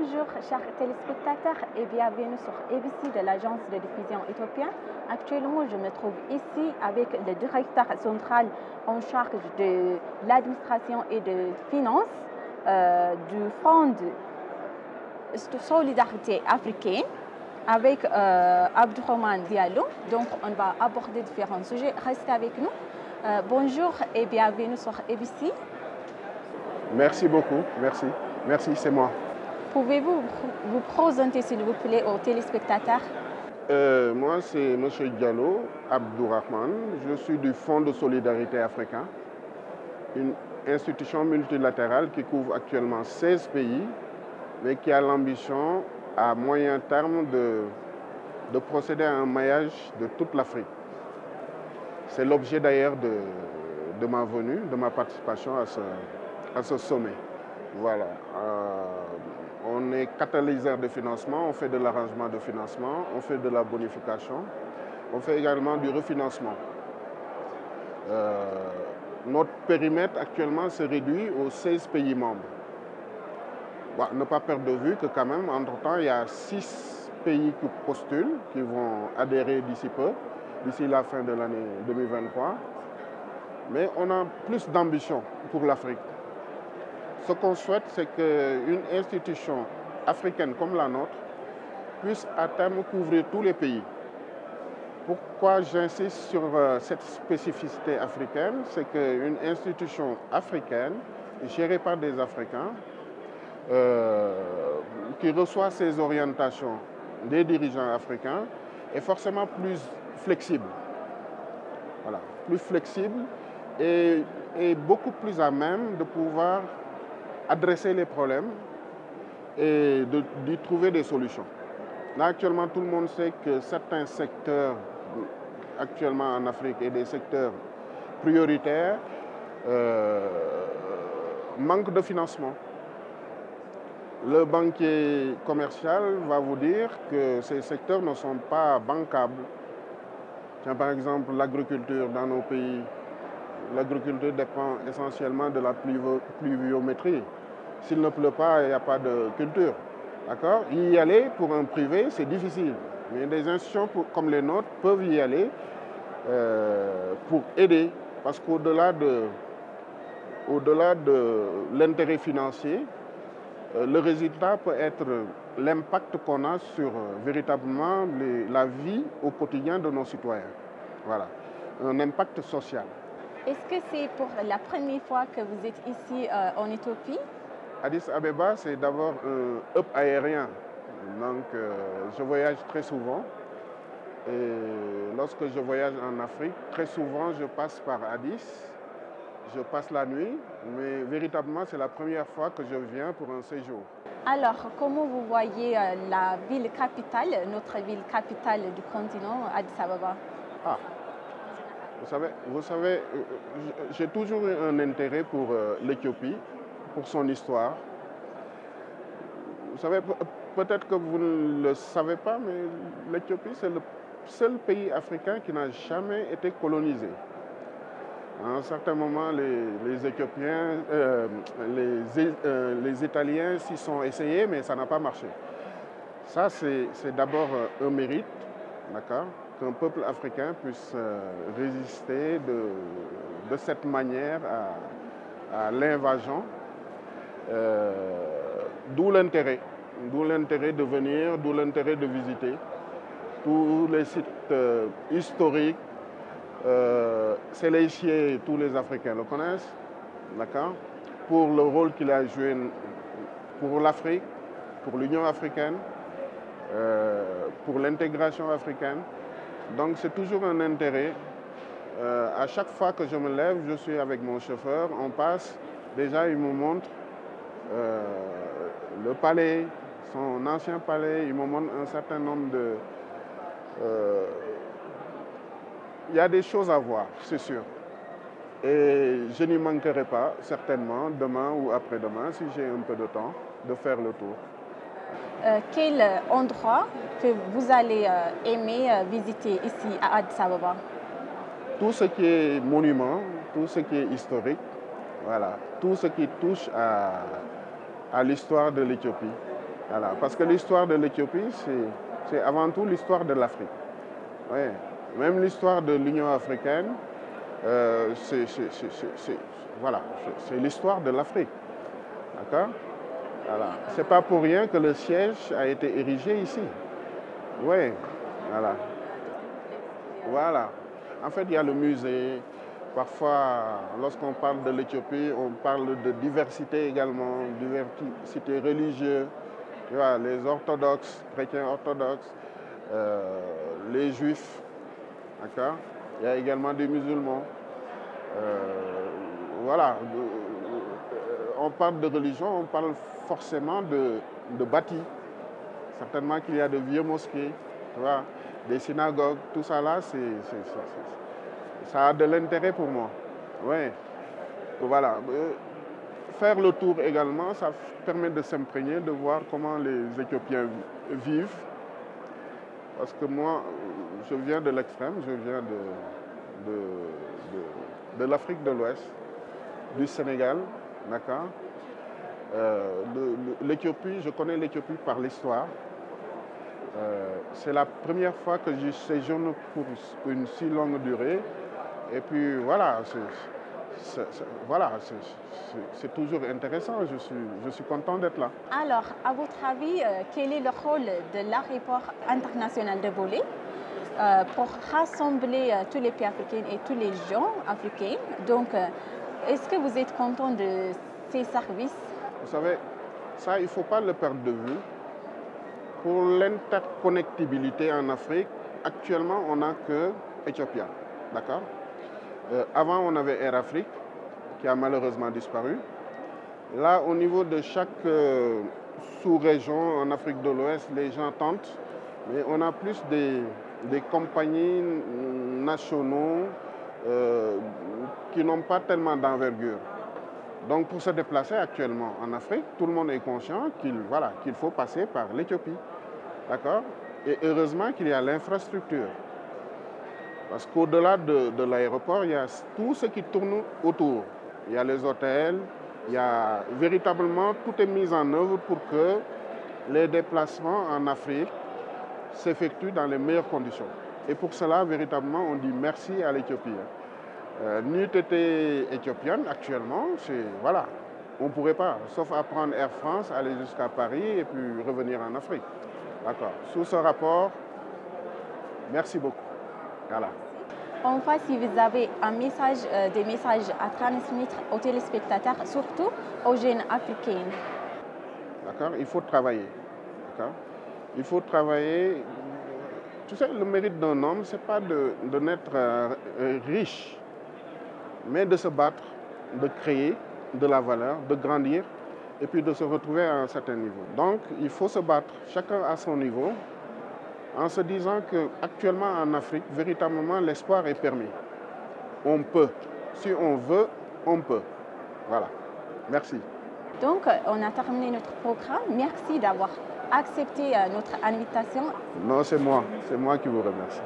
Bonjour chers téléspectateurs et bienvenue sur ABC de l'agence de diffusion éthiopienne. Actuellement, je me trouve ici avec le directeur central en charge de l'administration et de finances du Fonds de solidarité africaine avec Abdourahmane Diallo. Donc, on va aborder différents sujets. Restez avec nous. Bonjour et bienvenue sur ABC. Merci beaucoup, merci. Merci, c'est moi. Pouvez-vous vous présenter, s'il vous plaît, aux téléspectateurs? Moi, c'est M. Diallo Abdourahmane. Je suis du Fonds de solidarité africain, une institution multilatérale qui couvre actuellement 16 pays, mais qui a l'ambition, à moyen terme, de procéder à un maillage de toute l'Afrique. C'est l'objet d'ailleurs de ma venue, de ma participation à ce sommet. Voilà. On est catalyseur de financement, on fait de l'arrangement de financement, on fait de la bonification, on fait également du refinancement. Notre périmètre actuellement se réduit aux 16 pays membres. Bon, ne pas perdre de vue que quand même, entre-temps, il y a 6 pays qui postulent, qui vont adhérer d'ici peu, d'ici la fin de l'année 2023. Mais on a plus d'ambition pour l'Afrique. Ce qu'on souhaite, c'est qu'une institution africaine comme la nôtre puisse à terme couvrir tous les pays. Pourquoi j'insiste sur cette spécificité africaine? C'est qu'une institution africaine, gérée par des Africains, qui reçoit ses orientations des dirigeants africains, est forcément plus flexible. Voilà, plus flexible et beaucoup plus à même de pouvoir adresser les problèmes et d'y trouver des solutions. Là, actuellement, tout le monde sait que certains secteurs actuellement en Afrique et des secteurs prioritaires manquent de financement. Le banquier commercial va vous dire que ces secteurs ne sont pas bancables. Tiens, par exemple, l'agriculture dans nos pays. L'agriculture dépend essentiellement de la pluviométrie. S'il ne pleut pas, il n'y a pas de culture. D'accord? Y aller pour un privé, c'est difficile. Mais des institutions comme les nôtres peuvent y aller pour aider. Parce qu'au-delà de l'intérêt financier, le résultat peut être l'impact qu'on a sur véritablement la vie au quotidien de nos citoyens. Voilà, un impact social. Est-ce que c'est pour la première fois que vous êtes ici en Éthiopie? Addis Abeba, c'est d'abord un hub aérien. Donc, je voyage très souvent. Et lorsque je voyage en Afrique, très souvent, je passe par Addis. Je passe la nuit, mais véritablement, c'est la première fois que je viens pour un séjour. Alors, comment vous voyez la ville capitale, notre ville capitale du continent, Addis Abeba? Ah, vous savez, j'ai toujours eu un intérêt pour l'Éthiopie, pour son histoire. Vous savez, peut-être que vous ne le savez pas, mais l'Éthiopie, c'est le seul pays africain qui n'a jamais été colonisé. À un certain moment, les Éthiopiens, les Italiens s'y sont essayés, mais ça n'a pas marché. Ça, c'est d'abord un mérite, d'accord, qu'un peuple africain puisse résister de cette manière à l'invasion. D'où l'intérêt de venir, d'où l'intérêt de visiter tous les sites historiques. Séléchier, tous les Africains le connaissent, d'accord, pour le rôle qu'il a joué pour l'Afrique, pour l'Union africaine, pour l'intégration africaine. Donc c'est toujours un intérêt. À chaque fois que je me lève, je suis avec mon chauffeur, on passe, déjà il me montre le palais, son ancien palais, il me montre un certain nombre de... il y a des choses à voir, c'est sûr. Et je n'y manquerai pas, certainement, demain ou après-demain, si j'ai un peu de temps, de faire le tour. Quel endroit que vous allez aimer visiter ici à Addis Abeba? Tout ce qui est monument, tout ce qui est historique, voilà, tout ce qui touche à l'histoire de l'Éthiopie. Voilà, parce que l'histoire de l'Éthiopie, c'est avant tout l'histoire de l'Afrique. Ouais. Même l'histoire de l'Union africaine, voilà, c'est l'histoire de l'Afrique. D'accord? Voilà. C'est pas pour rien que le siège a été érigé ici. Oui, voilà. Voilà. En fait, il y a le musée. Parfois, lorsqu'on parle de l'Éthiopie, on parle de diversité également, diversité religieuse. Tu vois, les orthodoxes, chrétiens orthodoxes, les juifs, d'accord? Il y a également des musulmans. Voilà. On parle de religion, on parle forcément de bâtis. Certainement qu'il y a de vieux mosquées, tu vois, des synagogues, tout ça là, ça a de l'intérêt pour moi. Ouais. Voilà. Faire le tour également, ça permet de s'imprégner, de voir comment les Éthiopiens vivent. Parce que moi, je viens de l'extrême, je viens de l'Afrique de l'Ouest, du Sénégal, d'accord. L'Éthiopie, je connais l'Éthiopie par l'histoire. C'est la première fois que je séjourne pour une si longue durée. Et puis voilà, c'est toujours intéressant. Je suis content d'être là. Alors, à votre avis, quel est le rôle de l'aéroport international de Bolé pour rassembler tous les pays africains et tous les gens africains? Donc, est-ce que vous êtes content de ces services? Vous savez, ça, il ne faut pas le perdre de vue. Pour l'interconnectibilité en Afrique, actuellement, on n'a que Ethiopia. D'accord? Avant, on avait Air Afrique, qui a malheureusement disparu. Là, au niveau de chaque sous-région en Afrique de l'Ouest, les gens tentent, mais on a plus des compagnies nationaux qui n'ont pas tellement d'envergure. Donc, pour se déplacer actuellement en Afrique, tout le monde est conscient qu'il faut passer par l'Éthiopie. D'accord? Et heureusement qu'il y a l'infrastructure. Parce qu'au-delà de l'aéroport, il y a tout ce qui tourne autour. Il y a les hôtels, il y a véritablement, tout est mis en œuvre pour que les déplacements en Afrique s'effectuent dans les meilleures conditions. Et pour cela, véritablement, on dit merci à l'Éthiopie. N'eût été éthiopienne actuellement, voilà, on ne pourrait pas, sauf à prendre Air France, aller jusqu'à Paris et puis revenir en Afrique. D'accord. Sous ce rapport, merci beaucoup. Voilà. Enfin, si vous avez des messages à transmettre aux téléspectateurs, surtout aux jeunes africains. D'accord. Il faut travailler. D'accord. Il faut travailler. Tu sais, le mérite d'un homme, ce n'est pas de naître riche, mais de se battre, de créer de la valeur, de grandir et puis de se retrouver à un certain niveau. Donc, il faut se battre, chacun à son niveau, en se disant qu'actuellement en Afrique, véritablement, l'espoir est permis. On peut. Si on veut, on peut. Voilà. Merci. Donc, on a terminé notre programme. Merci d'avoir accepté notre invitation. Non, c'est moi. C'est moi qui vous remercie.